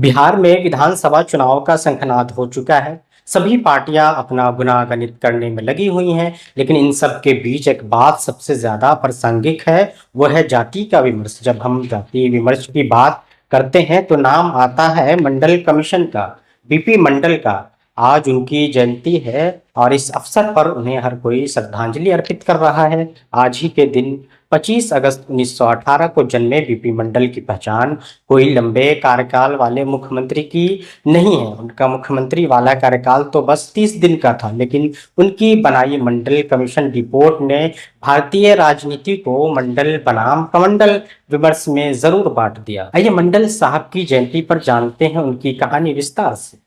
बिहार में विधानसभा चुनाव का शंखनाद हो चुका है। सभी पार्टियां अपना गुनागनित करने में लगी हुई हैं, लेकिन इन सब के बीच एक बात सबसे ज्यादा प्रासंगिक है, वो है जाति का विमर्श। जब हम जाति विमर्श की बात करते हैं तो नाम आता है मंडल कमीशन का, बीपी मंडल का। आज उनकी जयंती है और इस अवसर पर उन्हें हर कोई श्रद्धांजलि अर्पित कर रहा है। आज ही के दिन 25 अगस्त 1918 को जन्मे बीपी मंडल की पहचान कोई लंबे कार्यकाल वाले मुख्यमंत्री की नहीं है। उनका मुख्यमंत्री वाला कार्यकाल तो बस 30 दिन का था, लेकिन उनकी बनाई मंडल कमीशन रिपोर्ट ने भारतीय राजनीति को मंडल बनाम कमंडल विमर्श में जरूर बांट दिया। आइए मंडल साहब की जयंती पर जानते हैं उनकी कहानी विस्तार से।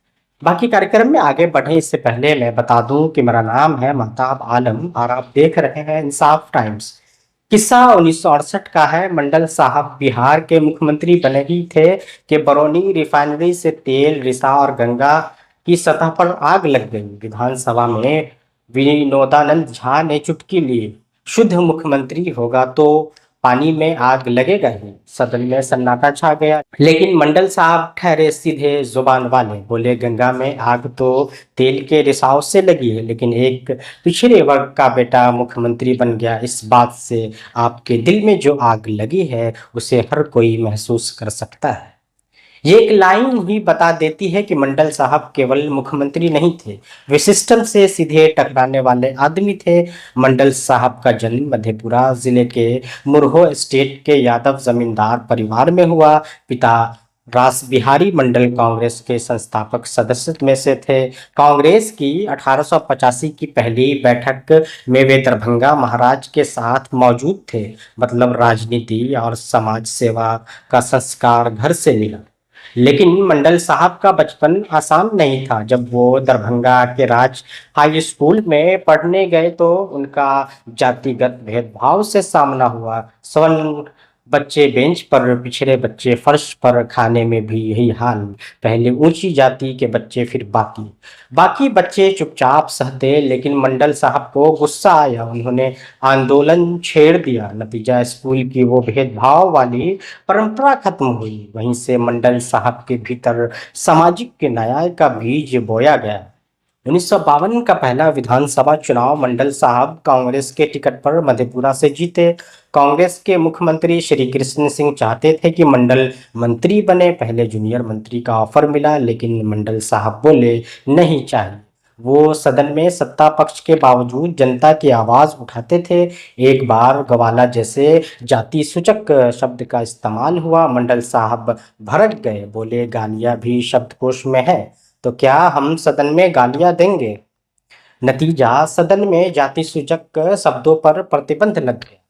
बाकी कार्यक्रम में आगे बढ़े इससे पहले मैं बता दूं कि मेरा नाम है महताब आलम और आप देख रहे हैं इंसाफ टाइम्स। किस्सा 1968 का है। मंडल साहब बिहार के मुख्यमंत्री बने ही थे कि बरौनी रिफाइनरी से तेल, रिसा और गंगा की सतह पर आग लग गई। विधानसभा में विनोदानंद झा ने चुटकी ली, शुद्ध मुख्यमंत्री होगा तो पानी में आग लगेगा ही। सदन में सन्नाटा छा गया, लेकिन मंडल साहब ठहरे सीधे जुबान वाले। बोले गंगा में आग तो तेल के रिसाव से लगी है, लेकिन एक पिछड़े वर्ग का बेटा मुख्यमंत्री बन गया, इस बात से आपके दिल में जो आग लगी है उसे हर कोई महसूस कर सकता है। ये एक लाइन ही बता देती है कि मंडल साहब केवल मुख्यमंत्री नहीं थे, वे सिस्टम से सीधे टकराने वाले आदमी थे। मंडल साहब का जन्म मधेपुरा जिले के मुरहो स्टेट के यादव जमींदार परिवार में हुआ। पिता रास बिहारी मंडल कांग्रेस के संस्थापक सदस्य में से थे। कांग्रेस की 1885 की पहली बैठक में वे दरभंगा महाराज के साथ मौजूद थे। मतलब राजनीति और समाज सेवा का संस्कार घर से मिला। लेकिन मंडल साहब का बचपन आसान नहीं था। जब वो दरभंगा के राज हाई स्कूल में पढ़ने गए तो उनका जातिगत भेदभाव से सामना हुआ। स्वर्ण बच्चे बेंच पर, पिछड़े बच्चे फर्श पर, खाने में भी यही हाल। पहले ऊंची जाति के बच्चे, फिर बाकी बाकी बच्चे चुपचाप सहते, लेकिन मंडल साहब को गुस्सा आया। उन्होंने आंदोलन छेड़ दिया। नतीजा स्कूल की वो भेदभाव वाली परंपरा खत्म हुई। वहीं से मंडल साहब के भीतर सामाजिक न्याय का बीज बोया गया। 1952 का पहला विधानसभा चुनाव मंडल साहब कांग्रेस के टिकट पर मधेपुरा से जीते। कांग्रेस के मुख्यमंत्री श्री कृष्ण सिंह चाहते थे कि मंडल मंत्री बने। पहले जूनियर मंत्री का ऑफर मिला, लेकिन मंडल साहब बोले नहीं चाहिए। वो सदन में सत्ता पक्ष के बावजूद जनता की आवाज उठाते थे। एक बार गवाला जैसे जाति सूचक शब्द का इस्तेमाल हुआ। मंडल साहब भड़क गए, बोले गालियां भी शब्दकोश में है तो क्या हम सदन में गालियां देंगे। नतीजा सदन में जाति सूचक शब्दों पर प्रतिबंध लग गया।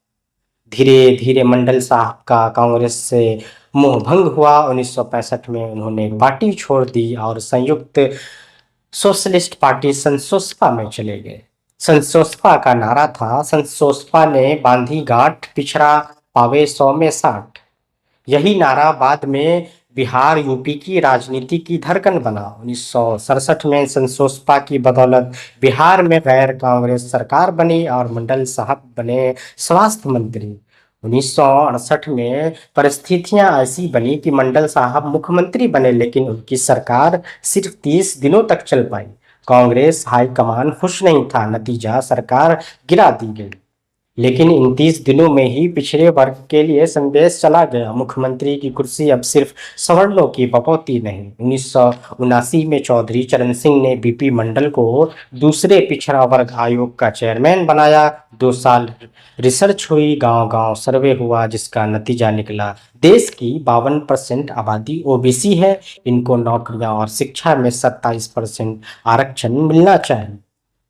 धीरे धीरे मंडल साहब का कांग्रेस से मोह भंग हुआ। 1965 में उन्होंने पार्टी छोड़ दी और संयुक्त सोशलिस्ट पार्टी संसोसपा में चले गए। संसोसपा का नारा था, संसोसपा ने बांधी गांठ, पिछड़ा पावे 100 में 60। यही नारा बाद में बिहार यूपी की राजनीति की धड़कन बना। 1967 में संसोसपा की बदौलत बिहार में गैर कांग्रेस सरकार बनी और मंडल साहब बने स्वास्थ्य मंत्री। 1968 में परिस्थितियां ऐसी बनी कि मंडल साहब मुख्यमंत्री बने, लेकिन उनकी सरकार सिर्फ 30 दिनों तक चल पाई। कांग्रेस हाईकमान खुश नहीं था। नतीजा सरकार गिरा दी गई। लेकिन इन 30 दिनों में ही पिछड़े वर्ग के लिए संदेश चला गया, मुख्यमंत्री की कुर्सी अब सिर्फ सवर्णों की बपौती नहीं। 1979 में चौधरी चरण सिंह ने बीपी मंडल को दूसरे पिछड़ा वर्ग आयोग का चेयरमैन बनाया। 2 साल रिसर्च हुई, गांव-गांव सर्वे हुआ, जिसका नतीजा निकला देश की 52% आबादी ओबीसी है, इनको नौकरियां और शिक्षा में 27% आरक्षण मिलना चाहिए।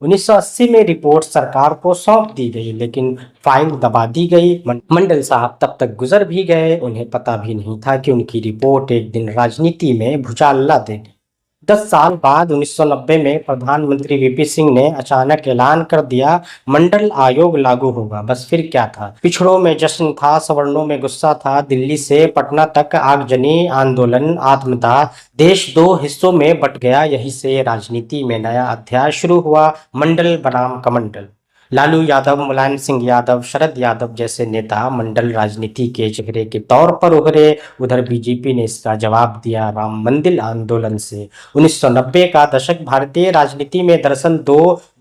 1980 में रिपोर्ट सरकार को सौंप दी गई, लेकिन फाइल दबा दी गई। मंडल साहब तब तक गुजर भी गए, उन्हें पता भी नहीं था कि उनकी रिपोर्ट एक दिन राजनीति में भूचाल ला देगी। 10 साल बाद 1990 में प्रधानमंत्री वीपी सिंह ने अचानक ऐलान कर दिया मंडल आयोग लागू होगा। बस फिर क्या था, पिछड़ों में जश्न था, सवर्णों में गुस्सा था। दिल्ली से पटना तक आगजनी, आंदोलन, आत्मदाह, देश 2 हिस्सों में बट गया। यहीं से राजनीति में नया अध्याय शुरू हुआ, मंडल बनाम कमंडल। लालू यादव, मुलायम सिंह यादव, शरद यादव जैसे नेता मंडल राजनीति के चेहरे के तौर पर उभरे। उधर बीजेपी ने इसका जवाब दिया राम मंदिर आंदोलन से। 1990 का दशक भारतीय राजनीति में दरअसल दो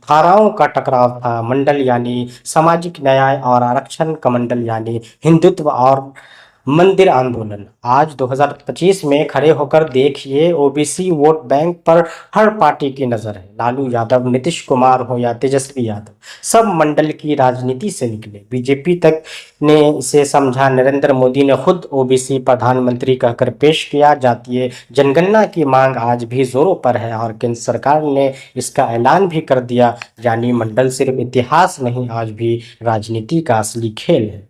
धाराओं का टकराव था। मंडल यानी सामाजिक न्याय और आरक्षण का मंडल यानी हिंदुत्व और मंदिर आंदोलन। आज 2025 में खड़े होकर देखिए, ओबीसी वोट बैंक पर हर पार्टी की नजर है। लालू यादव, नीतीश कुमार हो या तेजस्वी यादव, सब मंडल की राजनीति से निकले। बीजेपी तक ने इसे समझा। नरेंद्र मोदी ने खुद ओबीसी प्रधानमंत्री कहकर पेश किया। जातीय जनगणना की मांग आज भी जोरों पर है और केंद्र सरकार ने इसका ऐलान भी कर दिया। यानी मंडल सिर्फ इतिहास नहीं, आज भी राजनीति का असली खेल है।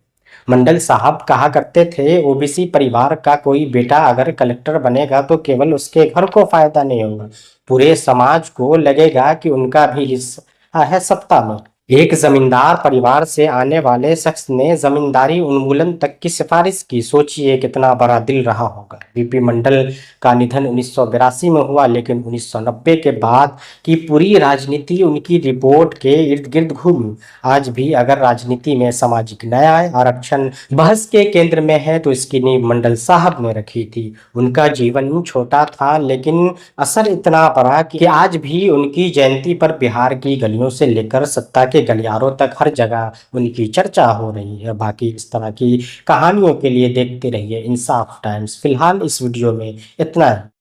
मंडल साहब कहा करते थे, ओबीसी परिवार का कोई बेटा अगर कलेक्टर बनेगा तो केवल उसके घर को फायदा नहीं होगा, पूरे समाज को लगेगा कि उनका भी हिस्सा है सत्ता में। एक जमींदार परिवार से आने वाले शख्स ने जमींदारी उन्मूलन तक की सिफारिश की। सोचिए कितना बड़ा दिल रहा होगा। बीपी मंडल का निधन 1982 में हुआ, लेकिन 1990 के बाद की पूरी राजनीति उनकी रिपोर्ट के इर्द गिर्द घूमी। आज भी अगर राजनीति में सामाजिक न्याय, आरक्षण बहस के केंद्र में है तो इसकी नींव मंडल साहब ने रखी थी। उनका जीवन छोटा था लेकिन असर इतना बड़ा कि आज भी उनकी जयंती पर बिहार की गलियों से लेकर सत्ता के गलियारों तक हर जगह उनकी चर्चा हो रही है। बाकी इस तरह की कहानियों के लिए देखते रहिए इंसाफ टाइम्स। फिलहाल इस वीडियो में इतना है।